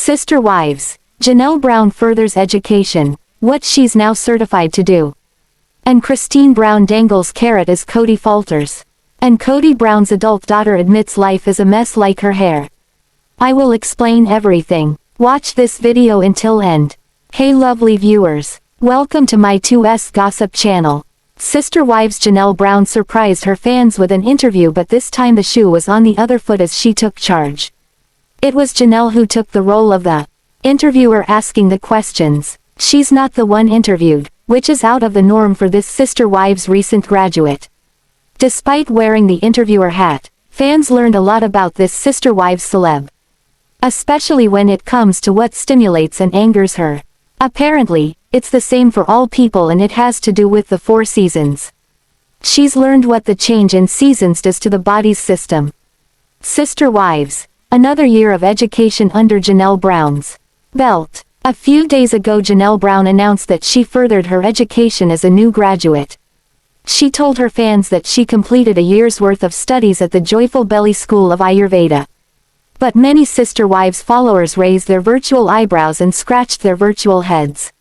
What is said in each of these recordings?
Sister Wives. Janelle Brown furthers education, what she's now certified to do. And Christine Brown dangles carrot as Kody falters. And Kody Brown's adult daughter admits life is a mess like her hair. I will explain everything. Watch this video until end. Hey lovely viewers. Welcome to my 2S Gossip channel. Sister Wives Janelle Brown surprised her fans with an interview, but this time the shoe was on the other foot as she took charge. It was Janelle who took the role of the interviewer, asking the questions. She's not the one interviewed, which is out of the norm for this Sister Wives recent graduate. Despite wearing the interviewer hat, fans learned a lot about this Sister Wives celeb. Especially when it comes to what stimulates and angers her. Apparently, it's the same for all people, and it has to do with the 4 seasons. She's learned what the change in seasons does to the body's system. Sister Wives. Another year of education under Janelle Brown's belt. A few days ago Janelle Brown announced that she furthered her education as a new graduate. She told her fans that she completed a year's worth of studies at the Joyful Belly School of Ayurveda. But many Sister Wives followers raised their virtual eyebrows and scratched their virtual heads.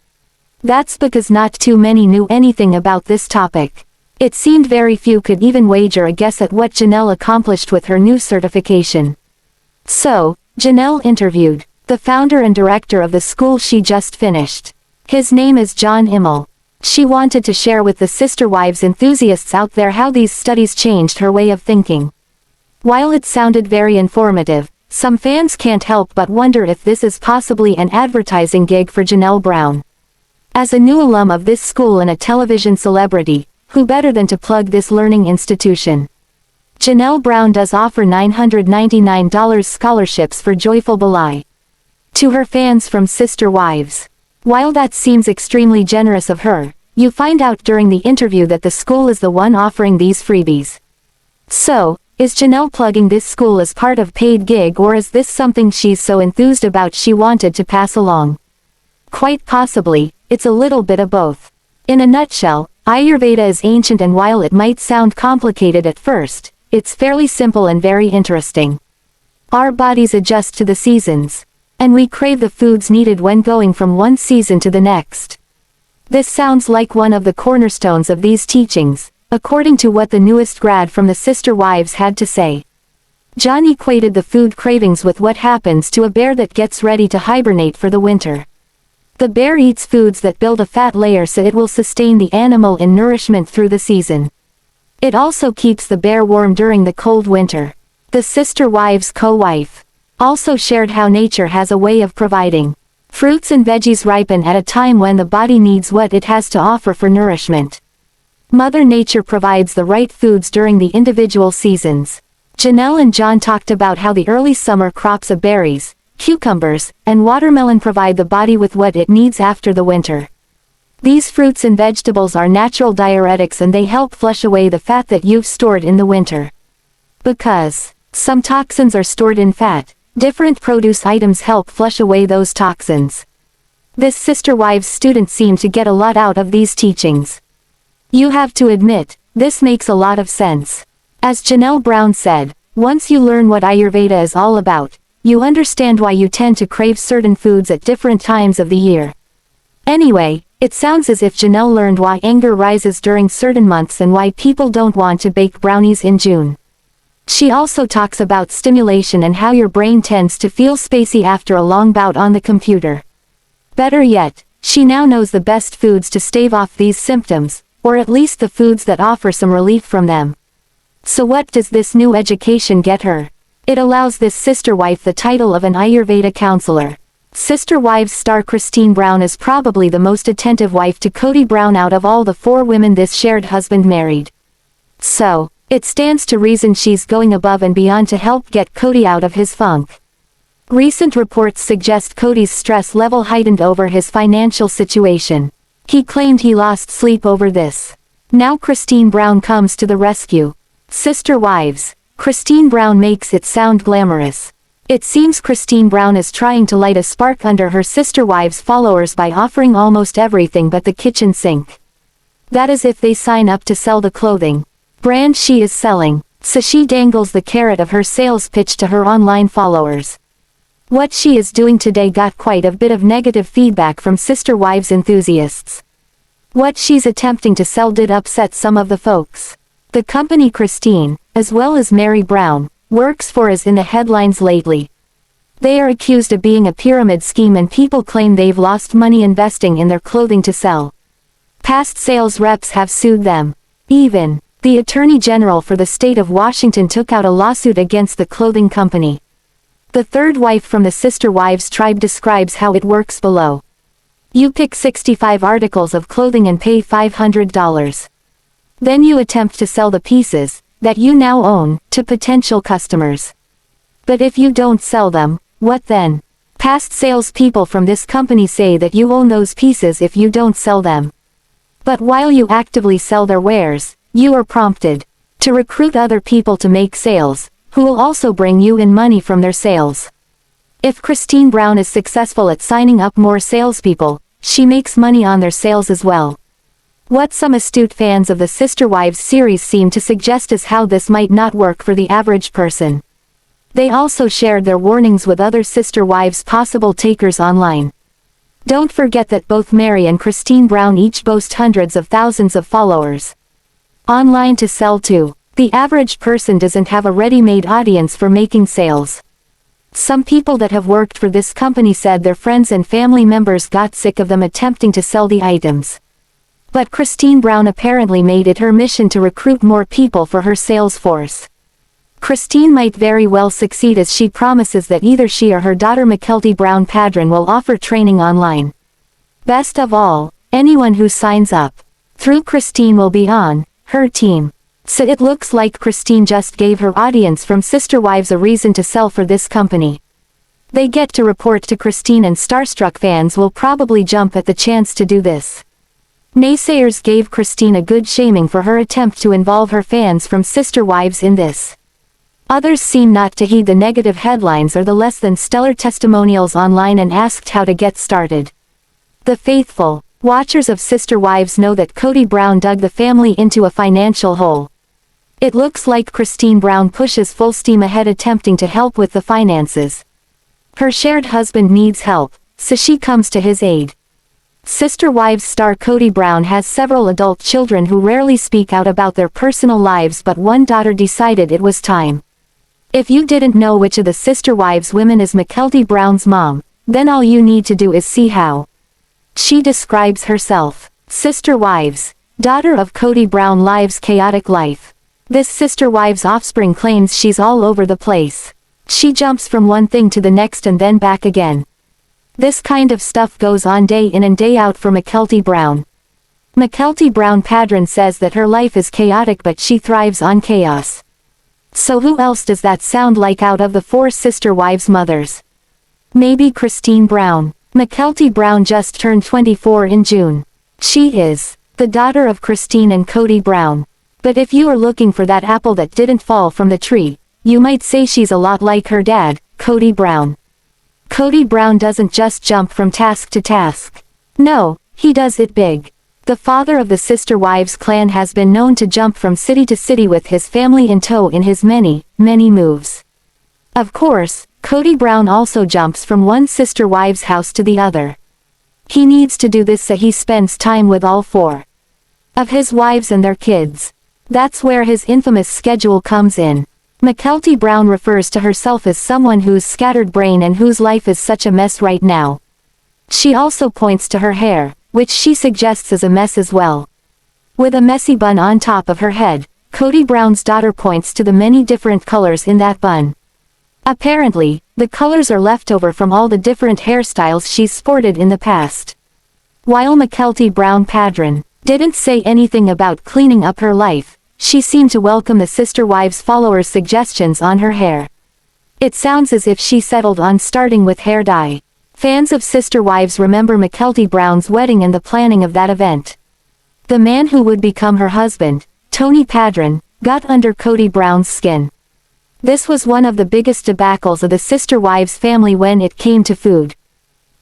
That's because not too many knew anything about this topic. It seemed very few could even wager a guess at what Janelle accomplished with her new certification. So, Janelle interviewed the founder and director of the school she just finished. His name is John Immel. She wanted to share with the Sister Wives enthusiasts out there how these studies changed her way of thinking. While it sounded very informative, some fans can't help but wonder if this is possibly an advertising gig for Janelle Brown. As a new alum of this school and a television celebrity, who better than to plug this learning institution? Janelle Brown does offer $999 scholarships for Joyful Belly to her fans from Sister Wives. While that seems extremely generous of her, you find out during the interview that the school is the one offering these freebies. So, is Janelle plugging this school as part of paid gig, or is this something she's so enthused about she wanted to pass along? Quite possibly, it's a little bit of both. In a nutshell, Ayurveda is ancient, and while it might sound complicated at first, it's fairly simple and very interesting. Our bodies adjust to the seasons. And we crave the foods needed when going from one season to the next. This sounds like one of the cornerstones of these teachings, according to what the newest grad from the Sister Wives had to say. John equated the food cravings with what happens to a bear that gets ready to hibernate for the winter. The bear eats foods that build a fat layer so it will sustain the animal in nourishment through the season. It also keeps the bear warm during the cold winter. The Sister Wives co-wife also shared how nature has a way of providing fruits and veggies ripen at a time when the body needs what it has to offer for nourishment. Mother Nature provides the right foods during the individual seasons. Janelle and John talked about how the early summer crops of berries, cucumbers, and watermelon provide the body with what it needs after the winter. These fruits and vegetables are natural diuretics, and they help flush away the fat that you've stored in the winter. Because some toxins are stored in fat, different produce items help flush away those toxins. This Sister Wives student seemed to get a lot out of these teachings. You have to admit, this makes a lot of sense. As Janelle Brown said, once you learn what Ayurveda is all about, you understand why you tend to crave certain foods at different times of the year. Anyway, it sounds as if Janelle learned why anger rises during certain months and why people don't want to bake brownies in June. She also talks about stimulation and how your brain tends to feel spacey after a long bout on the computer. Better yet, she now knows the best foods to stave off these symptoms, or at least the foods that offer some relief from them. So what does this new education get her? It allows this sister wife the title of an Ayurveda counselor. Sister Wives star Christine Brown is probably the most attentive wife to Kody Brown out of all the 4 women this shared husband married. So, it stands to reason she's going above and beyond to help get Kody out of his funk. Recent reports suggest Kody's stress level heightened over his financial situation. He claimed he lost sleep over this. Now Christine Brown comes to the rescue. Sister Wives. Christine Brown makes it sound glamorous. It seems Christine Brown is trying to light a spark under her Sister Wives followers by offering almost everything but the kitchen sink. That is if they sign up to sell the clothing brand she is selling, so she dangles the carrot of her sales pitch to her online followers. What she is doing today got quite a bit of negative feedback from sister wives enthusiasts. What she's attempting to sell did upset some of the folks. The company Christine, as well as Meri Brown, works for is in the headlines lately. They are accused of being a pyramid scheme and people claim they've lost money investing in their clothing to sell. Past sales reps have sued them. Even, the Attorney General for the state of Washington took out a lawsuit against the clothing company. The third wife from the Sister Wives tribe describes how it works below. You pick 65 articles of clothing and pay $500. Then you attempt to sell the pieces, that you now own, to potential customers. But if you don't sell them, what then? Past salespeople from this company say that you own those pieces if you don't sell them. But while you actively sell their wares, you are prompted to recruit other people to make sales, who will also bring you in money from their sales. If Christine Brown is successful at signing up more salespeople, she makes money on their sales as well. What some astute fans of the Sister Wives series seem to suggest is how this might not work for the average person. They also shared their warnings with other Sister Wives possible takers online. Don't forget that both Meri and Christine Brown each boast hundreds of thousands of followers online to sell to. The average person doesn't have a ready-made audience for making sales. Some people that have worked for this company said their friends and family members got sick of them attempting to sell the items. But Christine Brown apparently made it her mission to recruit more people for her sales force. Christine might very well succeed as she promises that either she or her daughter Mykelti Brown Paedon will offer training online. Best of all, anyone who signs up through Christine will be on her team. So it looks like Christine just gave her audience from Sister Wives a reason to sell for this company. They get to report to Christine and starstruck fans will probably jump at the chance to do this. Naysayers gave Christine a good shaming for her attempt to involve her fans from Sister Wives in this. Others seem not to heed the negative headlines or the less than stellar testimonials online and asked how to get started. The faithful watchers of Sister Wives know that Kody Brown dug the family into a financial hole. It looks like Christine Brown pushes full steam ahead attempting to help with the finances. Her shared husband needs help, so she comes to his aid. Sister Wives star Kody Brown has several adult children who rarely speak out about their personal lives, but one daughter decided it was time. If you didn't know which of the Sister Wives women is Mykelti Brown's mom, then all you need to do is see how she describes herself. Sister Wives, daughter of Kody Brown lives chaotic life. This Sister Wives offspring claims she's all over the place. She jumps from one thing to the next and then back again. This kind of stuff goes on day in and day out for Mykelti Brown. Mykelti Brown Paedon says that her life is chaotic but she thrives on chaos. So who else does that sound like out of the four Sister Wives mothers? Maybe Christine Brown. Mykelti Brown just turned 24 in June. She is the daughter of Christine and Kody Brown. But if you are looking for that apple that didn't fall from the tree, you might say she's a lot like her dad, Kody Brown. Kody Brown doesn't just jump from task to task. No, he does it big. The father of the Sister Wives clan has been known to jump from city to city with his family in tow in his many, many moves. Of course, Kody Brown also jumps from one Sister Wives house to the other. He needs to do this so he spends time with all four of his wives and their kids. That's where his infamous schedule comes in. Mykelti Brown refers to herself as someone who's scattered brain and whose life is such a mess right now. She also points to her hair, which she suggests is a mess as well. With a messy bun on top of her head, Kody Brown's daughter points to the many different colors in that bun. Apparently, the colors are left over from all the different hairstyles she's sported in the past. While Mykelti Brown Paedon didn't say anything about cleaning up her life, she seemed to welcome the Sister Wives followers' suggestions on her hair. It sounds as if she settled on starting with hair dye. Fans of Sister Wives remember Mykelti Brown's wedding and the planning of that event. The man who would become her husband, Tony Paedon, got under Kody Brown's skin. This was one of the biggest debacles of the Sister Wives family when it came to food.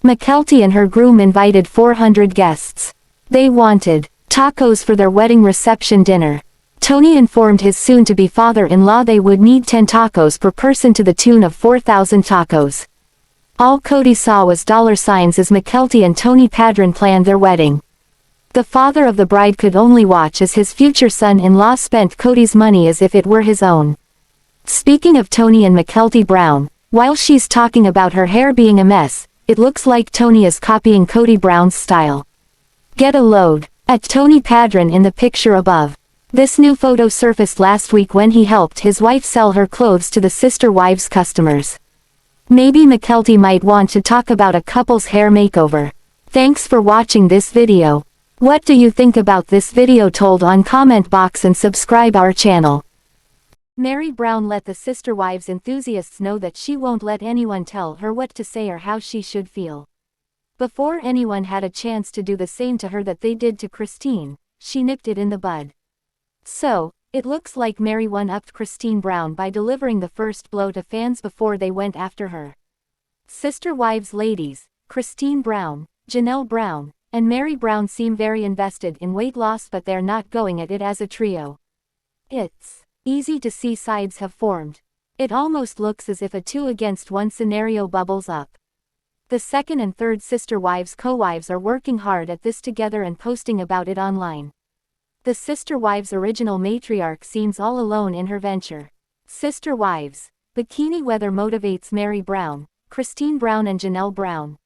Mykelti and her groom invited 400 guests. They wanted tacos for their wedding reception dinner. Tony informed his soon-to-be father-in-law they would need 10 tacos per person to the tune of 4,000 tacos. All Kody saw was $signs as Mykelti and Paedon planned their wedding. The father of the bride could only watch as his future son-in-law spent Kody's money as if it were his own. Speaking of Tony and Mykelti Brown, while she's talking about her hair being a mess, it looks like Tony is copying Kody Brown's style. Get a load. At Paedon in the picture above. This new photo surfaced last week when he helped his wife sell her clothes to the sister wives' customers. Maybe Mykelti might want to talk about a couple's hair makeover. Thanks for watching this video. What do you think about this video? Told on comment box and subscribe our channel. Meri Brown let the sister wives enthusiasts know that she won't let anyone tell her what to say or how she should feel. Before anyone had a chance to do the same to her that they did to Christine, she nipped it in the bud. So, it looks like Meri one-upped Christine Brown by delivering the first blow to fans before they went after her. Sister wives ladies, Christine Brown, Janelle Brown, and Meri Brown seem very invested in weight loss, but they're not going at it as a trio. It's easy to see sides have formed. It almost looks as if a 2-against-1 scenario bubbles up. The second and third sister wives co-wives are working hard at this together and posting about it online. The sister wives' original matriarch seems all alone in her venture. Sister wives. Bikini weather motivates Meri Brown, Christine Brown and Janelle Brown.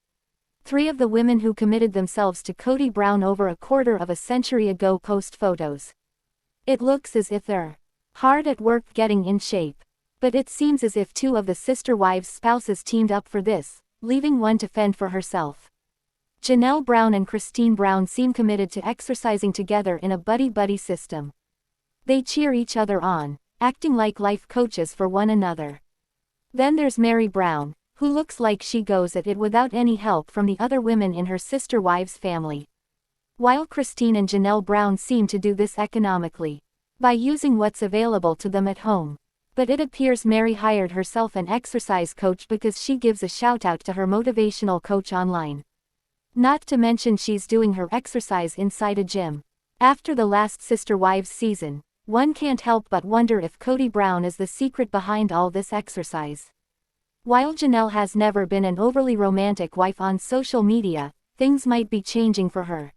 3 of the women who committed themselves to Kody Brown over a quarter of a century ago post photos. It looks as if they're hard at work getting in shape. But it seems as if 2 of the sister wives' spouses teamed up for this, leaving one to fend for herself. Janelle Brown and Christine Brown seem committed to exercising together in a buddy-buddy system. They cheer each other on, acting like life coaches for one another. Then there's Meri Brown, who looks like she goes at it without any help from the other women in her sister wives' family. While Christine and Janelle Brown seem to do this economically, by using what's available to them at home. But it appears Meri hired herself an exercise coach because she gives a shout-out to her motivational coach online. Not to mention she's doing her exercise inside a gym. After the last Sister Wives season, one can't help but wonder if Kody Brown is the secret behind all this exercise. While Janelle has never been an overly romantic wife on social media, things might be changing for her.